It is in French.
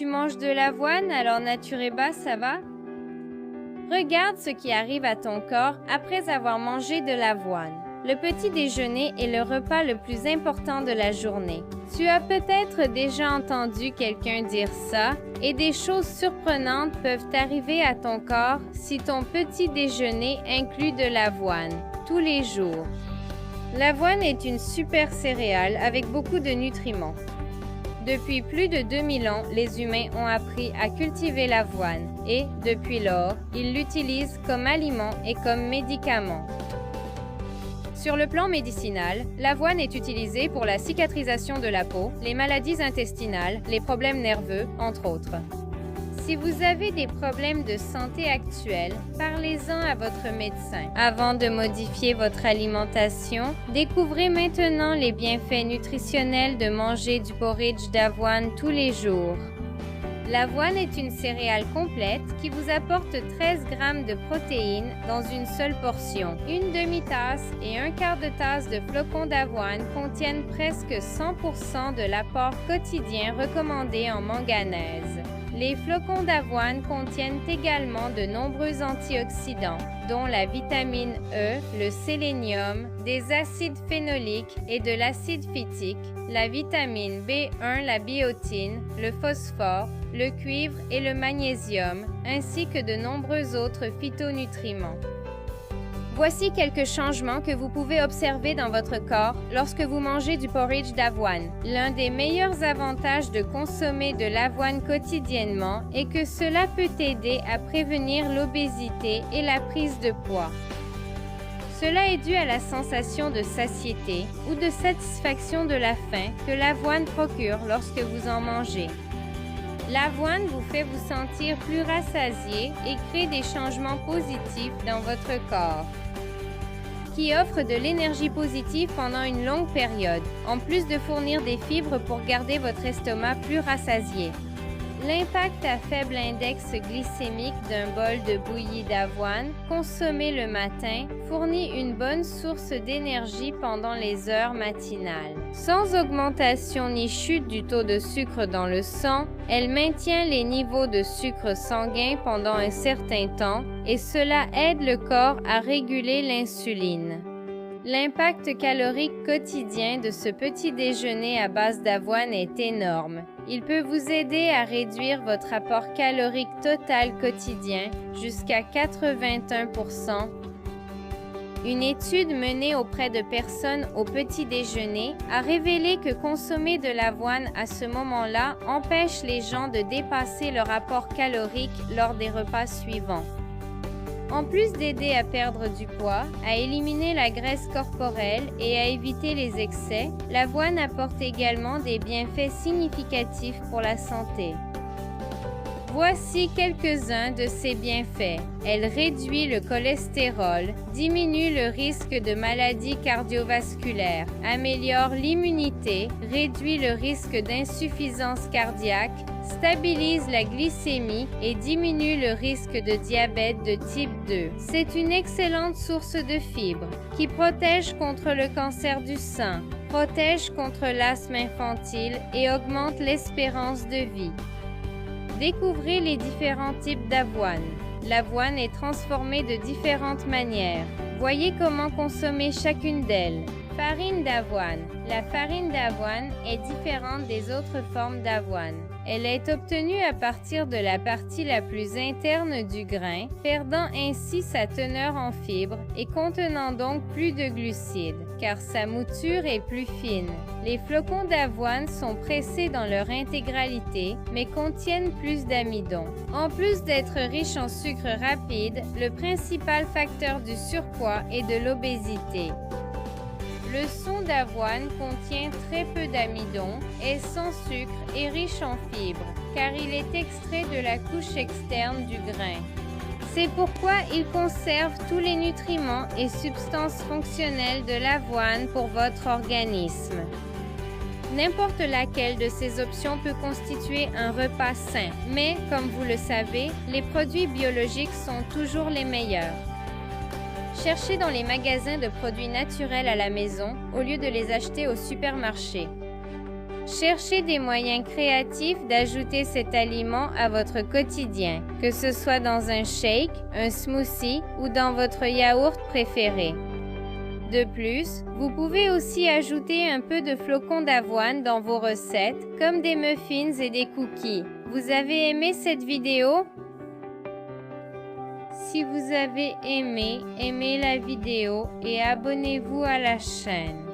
tu manges de l'avoine, alors nature est basse, ça va? Regarde ce qui arrive à ton corps après avoir mangé de l'avoine. Le petit déjeuner est le repas le plus important de la journée. Tu as peut-être déjà entendu quelqu'un dire ça, et des choses surprenantes peuvent arriver à ton corps si ton petit déjeuner inclut de l'avoine, tous les jours. L'avoine est une super céréale avec beaucoup de nutriments. Depuis plus de 2000 ans, les humains ont appris à cultiver l'avoine et, depuis lors, ils l'utilisent comme aliment et comme médicament. Sur le plan médicinal, l'avoine est utilisée pour la cicatrisation de la peau, les maladies intestinales, les problèmes nerveux, entre autres. Si vous avez des problèmes de santé actuels, parlez-en à votre médecin. Avant de modifier votre alimentation, découvrez maintenant les bienfaits nutritionnels de manger du porridge d'avoine tous les jours. L'avoine est une céréale complète qui vous apporte 13 grammes de protéines dans une seule portion. Une demi-tasse et un quart de tasse de flocons d'avoine contiennent presque 100% de l'apport quotidien recommandé en manganèse. Les flocons d'avoine contiennent également de nombreux antioxydants, dont la vitamine E, le sélénium, des acides phénoliques et de l'acide phytique, la vitamine B1, la biotine, le phosphore, le cuivre et le magnésium, ainsi que de nombreux autres phytonutriments. Voici quelques changements que vous pouvez observer dans votre corps lorsque vous mangez du porridge d'avoine. L'un des meilleurs avantages de consommer de l'avoine quotidiennement est que cela peut aider à prévenir l'obésité et la prise de poids. Cela est dû à la sensation de satiété ou de satisfaction de la faim que l'avoine procure lorsque vous en mangez. L'avoine vous fait vous sentir plus rassasié et crée des changements positifs dans votre corps, qui offre de l'énergie positive pendant une longue période, en plus de fournir des fibres pour garder votre estomac plus rassasié. L'impact à faible index glycémique d'un bol de bouillie d'avoine, consommé le matin, fournit une bonne source d'énergie pendant les heures matinales. Sans augmentation ni chute du taux de sucre dans le sang, elle maintient les niveaux de sucre sanguin pendant un certain temps et cela aide le corps à réguler l'insuline. L'impact calorique quotidien de ce petit déjeuner à base d'avoine est énorme. Il peut vous aider à réduire votre apport calorique total quotidien jusqu'à 81%. Une étude menée auprès de personnes au petit déjeuner a révélé que consommer de l'avoine à ce moment-là empêche les gens de dépasser leur apport calorique lors des repas suivants. En plus d'aider à perdre du poids, à éliminer la graisse corporelle et à éviter les excès, l'avoine apporte également des bienfaits significatifs pour la santé. Voici quelques-uns de ses bienfaits. Elle réduit le cholestérol, diminue le risque de maladies cardiovasculaires, améliore l'immunité, réduit le risque d'insuffisance cardiaque, stabilise la glycémie et diminue le risque de diabète de type 2. C'est une excellente source de fibres qui protège contre le cancer du sein, protège contre l'asthme infantile et augmente l'espérance de vie. Découvrez les différents types d'avoine. L'avoine est transformée de différentes manières. Voyez comment consommer chacune d'elles. Farine d'avoine. La farine d'avoine est différente des autres formes d'avoine. Elle est obtenue à partir de la partie la plus interne du grain, perdant ainsi sa teneur en fibres et contenant donc plus de glucides, car sa mouture est plus fine. Les flocons d'avoine sont pressés dans leur intégralité, mais contiennent plus d'amidon. En plus d'être riche en sucre rapide, le principal facteur du surpoids est de l'obésité. Le son d'avoine contient très peu d'amidon, est sans sucre et riche en fibres, car il est extrait de la couche externe du grain. C'est pourquoi il conserve tous les nutriments et substances fonctionnelles de l'avoine pour votre organisme. N'importe laquelle de ces options peut constituer un repas sain, mais, comme vous le savez, les produits biologiques sont toujours les meilleurs. Cherchez dans les magasins de produits naturels à la maison au lieu de les acheter au supermarché. Cherchez des moyens créatifs d'ajouter cet aliment à votre quotidien, que ce soit dans un shake, un smoothie ou dans votre yaourt préféré. De plus, vous pouvez aussi ajouter un peu de flocons d'avoine dans vos recettes, comme des muffins et des cookies. Vous avez aimé cette vidéo? Si vous avez aimé, aimez la vidéo et abonnez-vous à la chaîne.